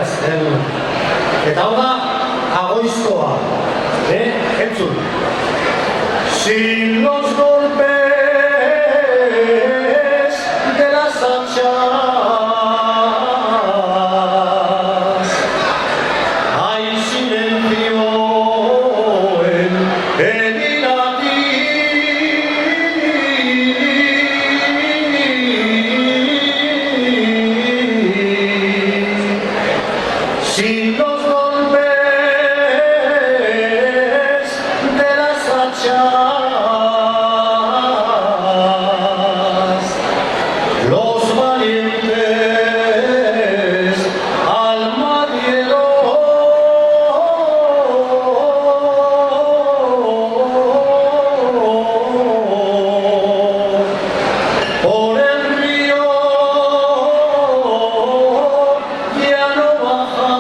beraz. Eta hau da, Agoizkoa. Entzun. Sin los golpes de las hachas hay silencio en el iraní. Sin los golpes de las hachas, los valientes alma dieron. Por el río ya no bajan.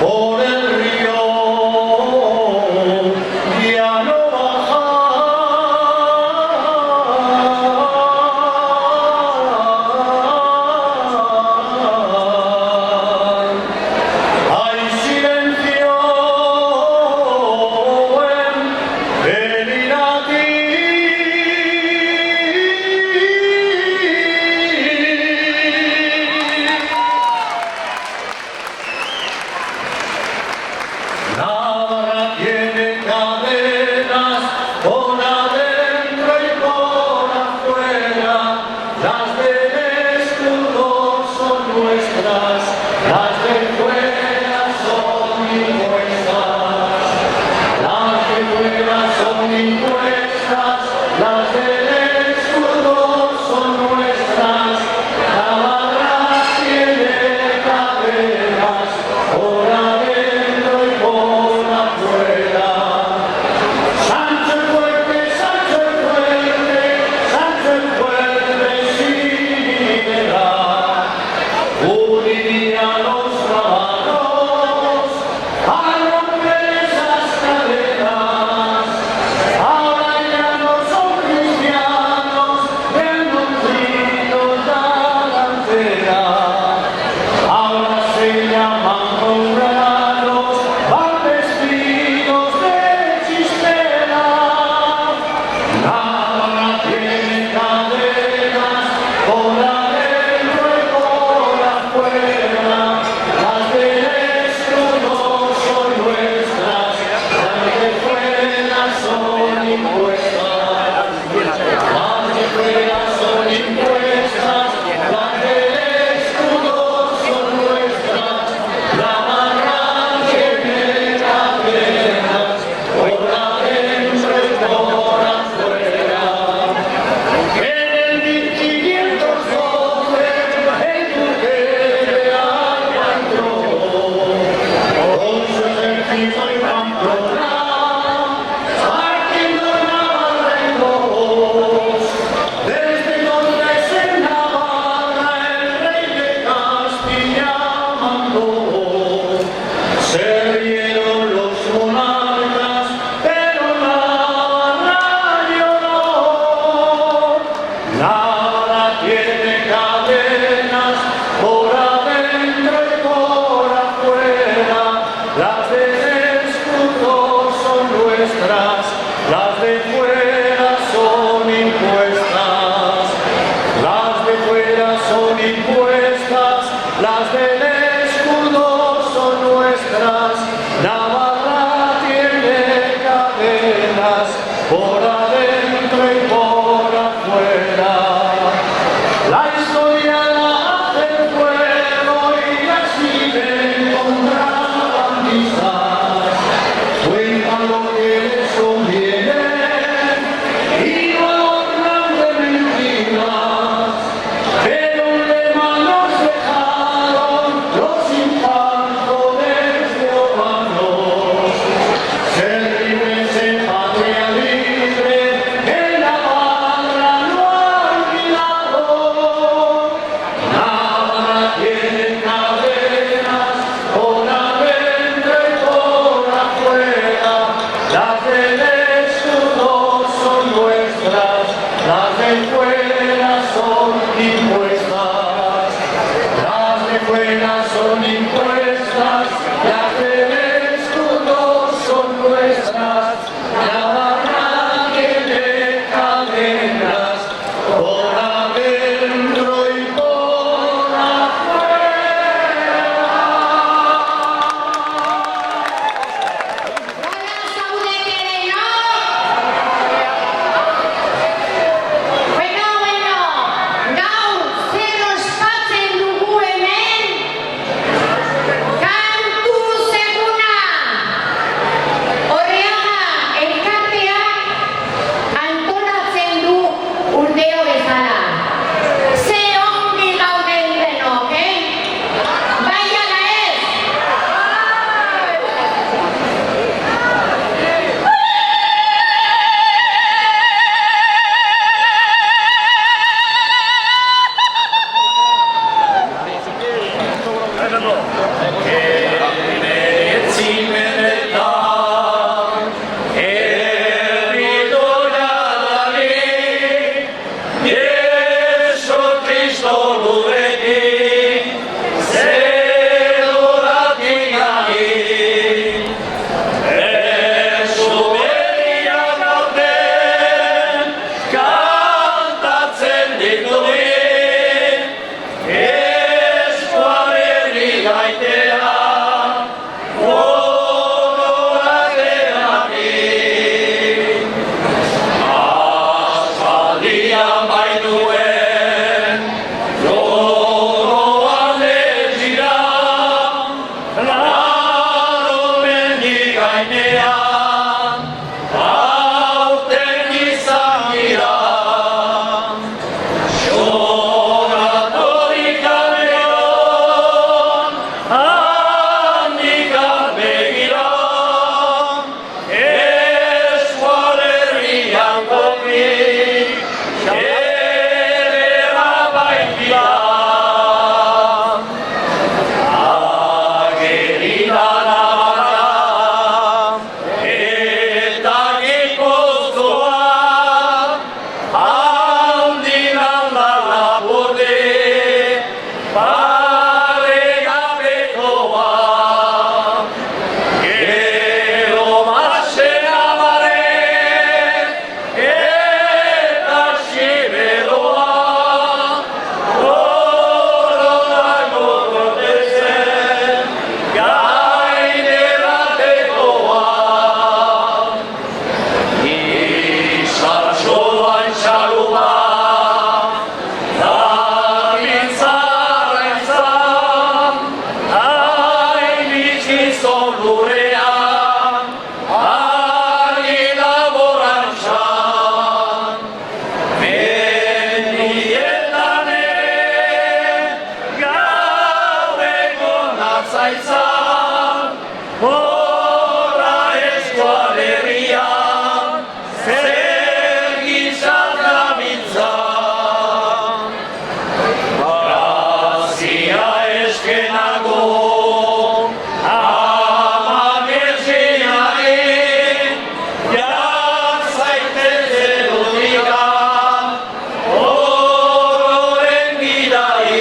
Por el río ya no bajan. Hay silencio en el iraní. Navarra tiene cadenas por adentro y por afuera, las del escudo son nuestras, las de fuera son impuestas, las de fuera son impuestas, las del escudo son nuestras. Navarra tiene cadenas por adentro y por afuera. Sancho el fuerte, Sancho el fuerte, Sancho el fuerte sin piedad. Uniría a los romanos a romper esas cadenas. Ahora ya no son cristianos, bien nutridos a la entera. Ahora se llaman honrados, van vestidos de chistera. Navarra tiene cadenas por adentro y por afuera, las del escudo son nuestras, las de fuera son impuestas, las de fuera son impuestas, las del escudo son nuestras. Navarra tiene cadenas por adentro y por afuera. En el 1512 el duque de Alba entró con su ejército en Pamplona, partiendo Navarra en dos. Desde entonces en Navarra el rey de Castilla mandó. Se rieron los monarcas, pero Navarra lloró. Navarra tiene cadenas por adentro y por afuera, las del escudo son nuestras, las de fuera son impuestas, las de fuera son impuestas, las del escudo son nuestras. Navarra tiene cadenas por adentro y por afuera. La historia la hace el pueblo y la siguen contrabandistas. Cuentan lo que les conviene y no adornan de mentiras. Pero un lema nos dejaron los infantes urbanos. Ser libres en patria libre, que Navarra no ha olvidado. paregabekoa, gero masena bare, eta siberoa, goroak gordezen, gaineratekoa. Izartxoan txaluma, horra eskualerian, zer gizan gabiltzan. Grazia eskenago, ama merziari, jartzaitez erudikan, horren bidai.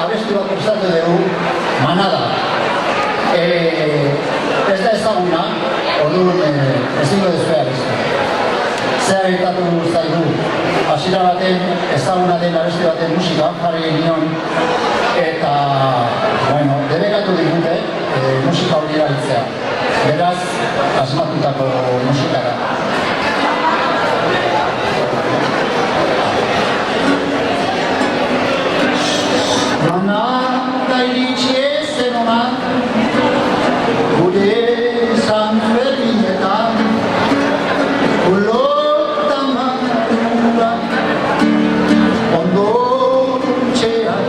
abesti bat prestatu dugu, Manada. Ez da ezaguna, orduan ezingo dezue abesti. Zer egitatu zaigu, hasiera baten ezaguna den abesti baten musika jarri genion, eta, bueno, debekatu digute musika hori erabiltzea. Beraz, asmatutako musikara. Manada iritsi ezen ona, gure zanferrinetan, ulotan matura, ondo txeak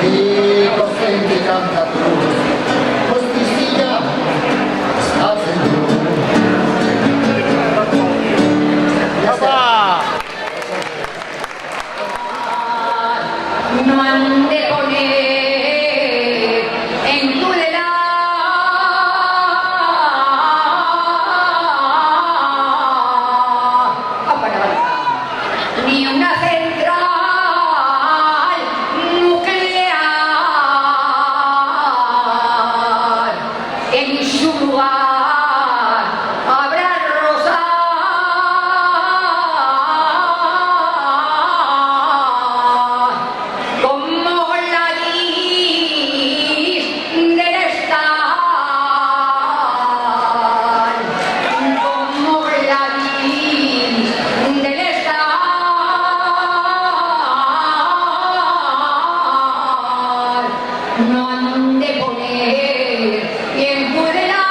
Ego senti canta tu, postistia, eskatzen du. No han de poner en Tudela ni una central nuclear. En su lugar habrá como la del estar, como la del estar, no han de poner y en Tudela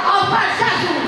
a Osasun.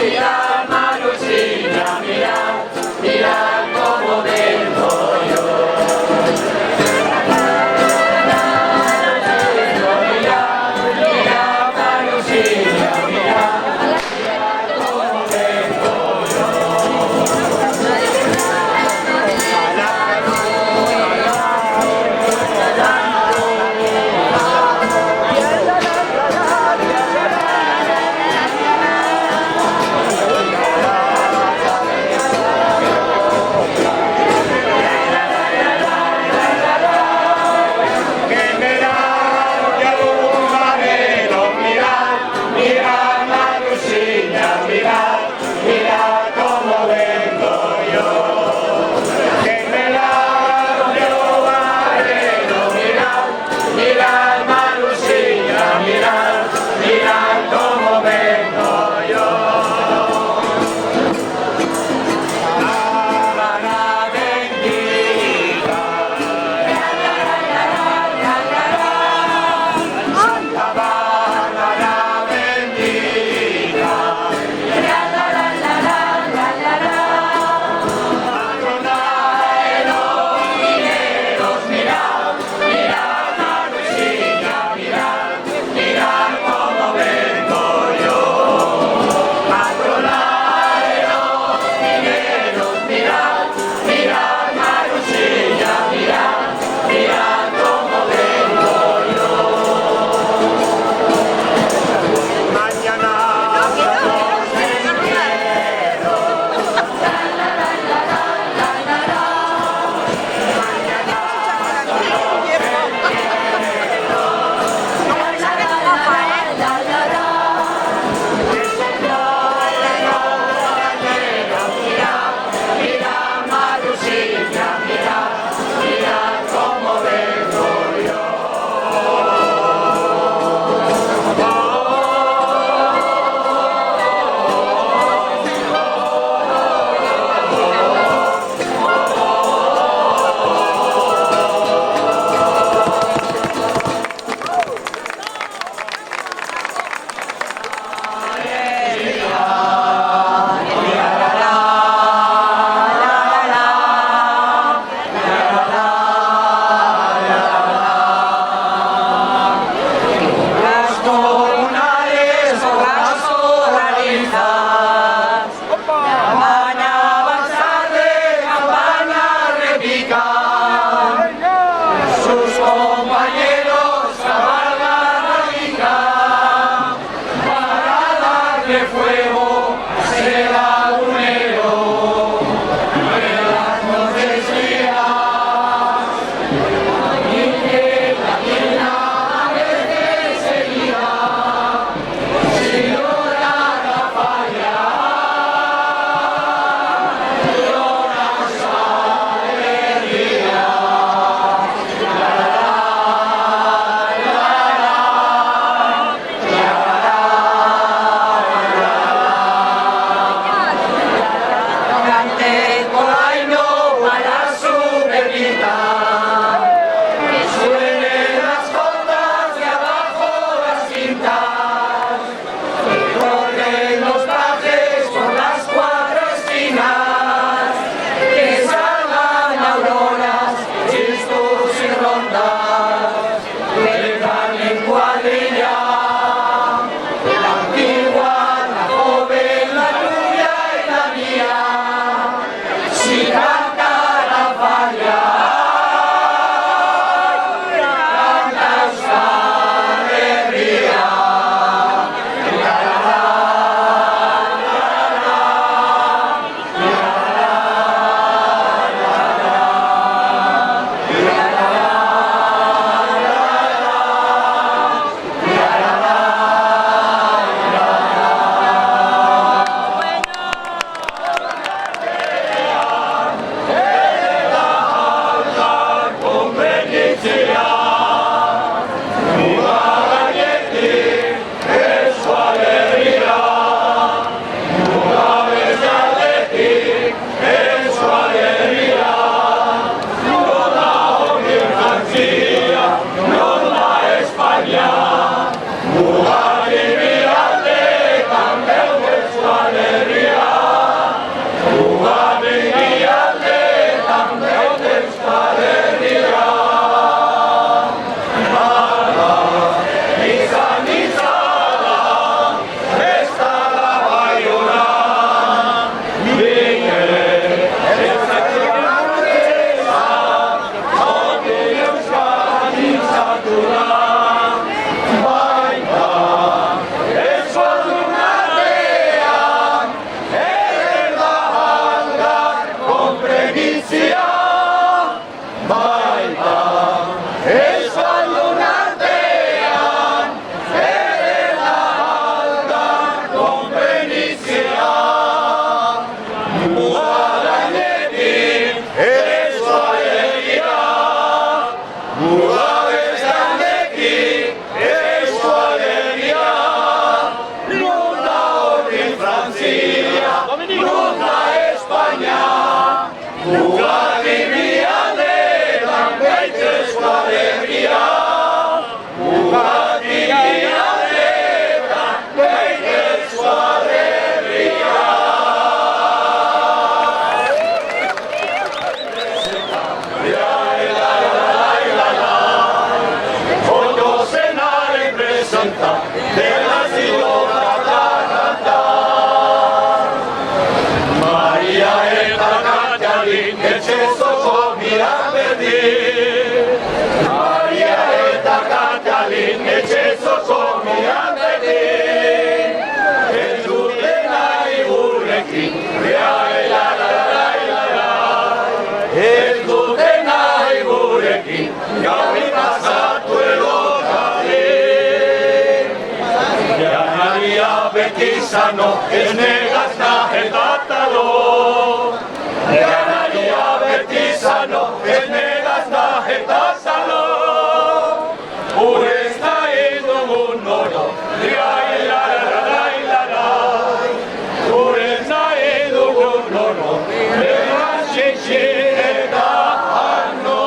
Mira, Marusiña, mira, mira cómo vengo Sano, ez negazna eta talo. Janaria beti sano, ez negazna eta talo. Urez nahi dugun oro, urez nahi dugun oro, eman xixi eta ano.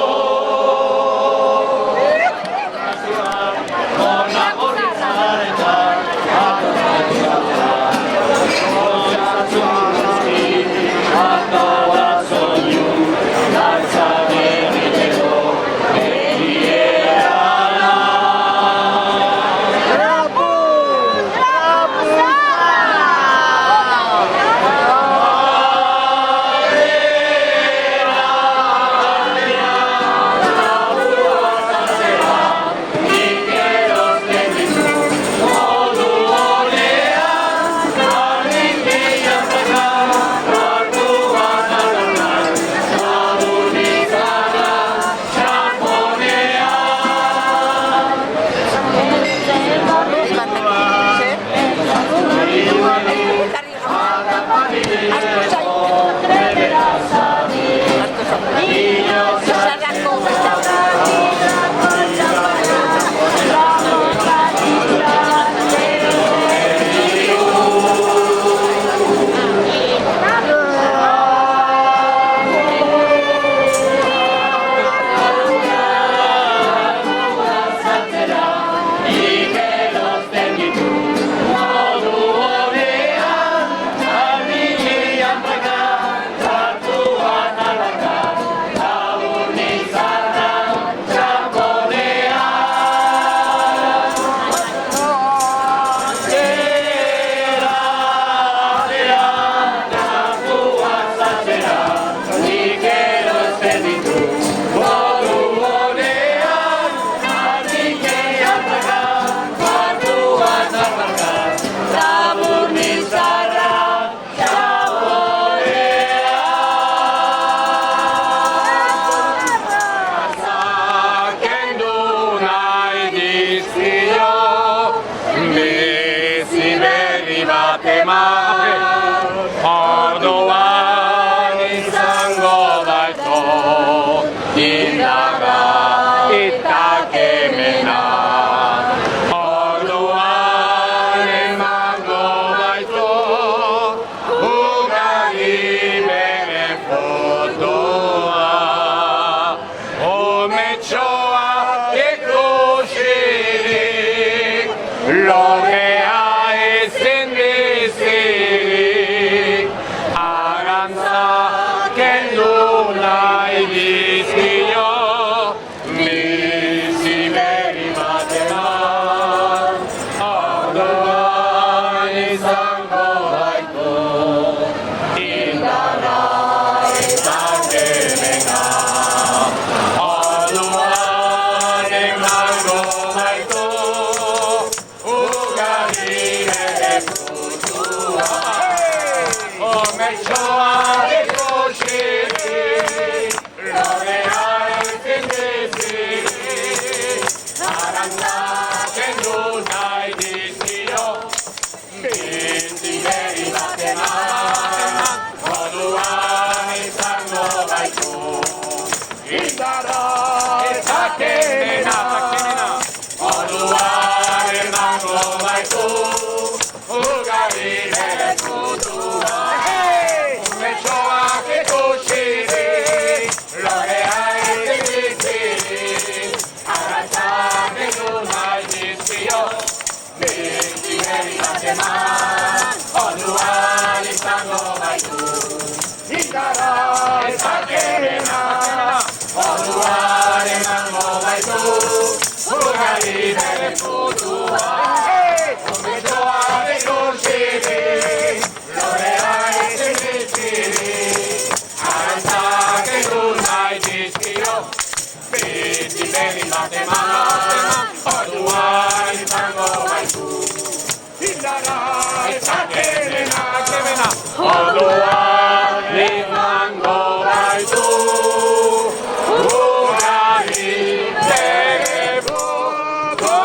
Indara ezakenena Orduan emango baitu Ugari bere futua Umetxoak ikusiri Lorea ezibiziri Arratzak edu nahi dizkio Binti beri bat eman Orduan izango baitu Indara ezakenena Orduan emango baitu Ugari bere futua Umetxoak ikusiri Lorea ezibiziri Arratzak edu nahi dizkio Binti beri bat eman Orduan izango baitu Indara ezakenena Orduan izango baitu Ugari bere futua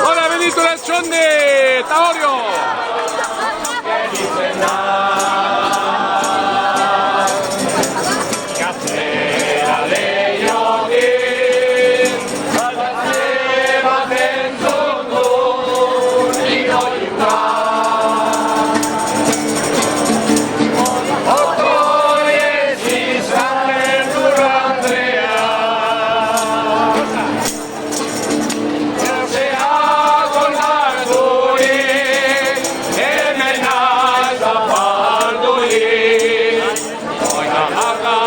Hola Benito Lertxondi, eta Orio! Gatzera lehiokin Albatze bat entzun du Ligoiuka Otoi ez izaten durandrea Joseak onartuik Hemen naiz apalduik Oita marka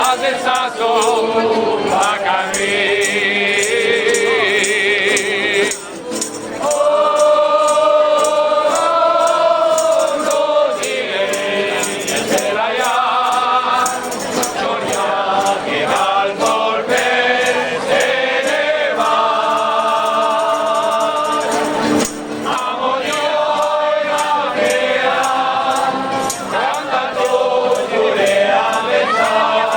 Azezazu bakarrik Ondo diren zelaiak Txoriak egal golpez ere bat Amonioi gabean Kantatu gure abetzak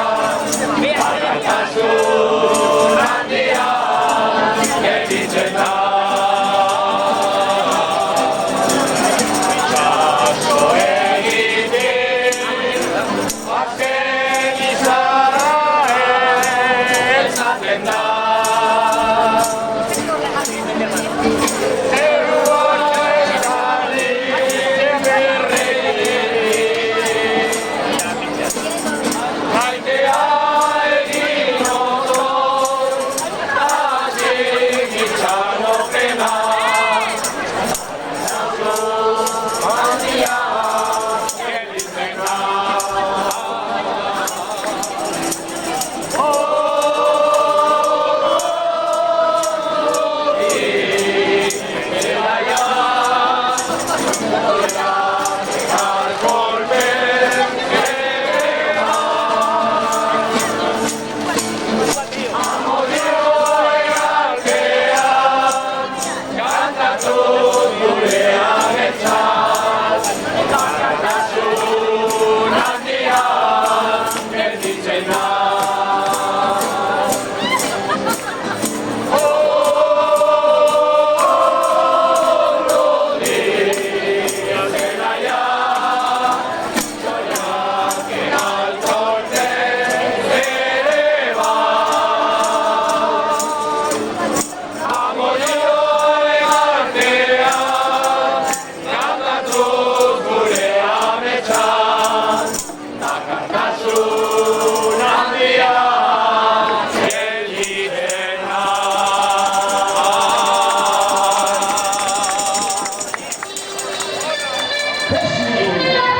Arrakasun handia gelditzen da Itxaso egitik azken izara ezaten da Eruak eskali berri Maitea egin odor, azik itxaropena. Nauzu handia gelditzen da. Zelaia, egal golpen Amodioa egalkean Kantatu gure abetzat Arrakasun handia gelditzen da Zelaia Txoriak egal golpen ere bat Amodioa egalkean Kantatu gure abetzat Bakartasun handia gelditzen da Thank you.